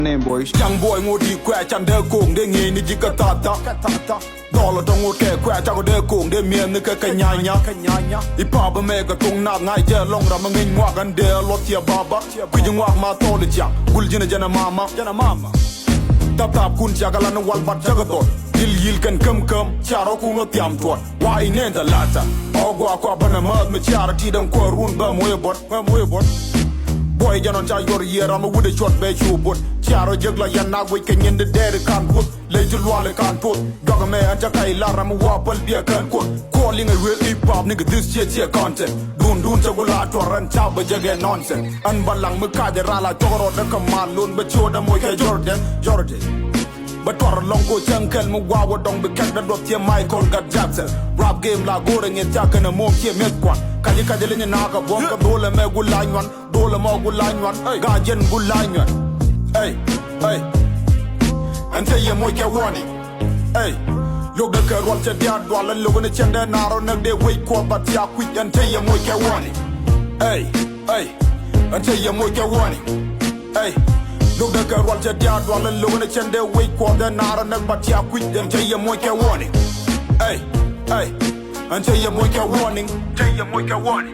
name boys. Young boy ngodi kwa chande kong de ngi ni jika tata. Dollar to ngod ke kwa cha de kong de mien ni ka kanyanya. Ipaba me ka tung na ngai je long ra mangin ngwa kan de lot ya baba. Ku jing wa ma to le ja. Gul jina jana mama. Tap kun jagala na wal bat jagatot. Yil kan kam charo ku no tiam tuat. Wa inen da lata. Ogwa kwa bana mad me chara ti dan ko run ba moye bot. Boy janon cha yor yera ma wude shot be chu bot. Charo jagla yanna we kan yende dere kan put. Lejul wale kan put. Doga me anta kai lara ma wapal bia kan ko. Calling a real hip hop nigga this shit content. Dun chagula to ran cha ba jage nonsense. An balang me ka de rala toro da kamal lun be choda moy ke Jordan. But for a long go chunkel mu wawa dong be kat da dot ye Michael got Jackson. Rap game la gore nge taka na mo ke met kwan. Kaje le na ka bon ka dole me gulanywan, dole mo gulanywan, ga jen gulanywan. Hey. Ante ye mo ke woni. Hey. Look the girl what dia dwala logo ne chende naro na de wait ko bat ya quick ante ye mo ke woni. Hey. Ante ye mo ke woni. Hey. Look the girl what dia dwala logo ne chende wait ko de naro na bat ya quick ante ye mo ke woni. Hey. Ante ye mo ke woni. Ante ye mo ke woni.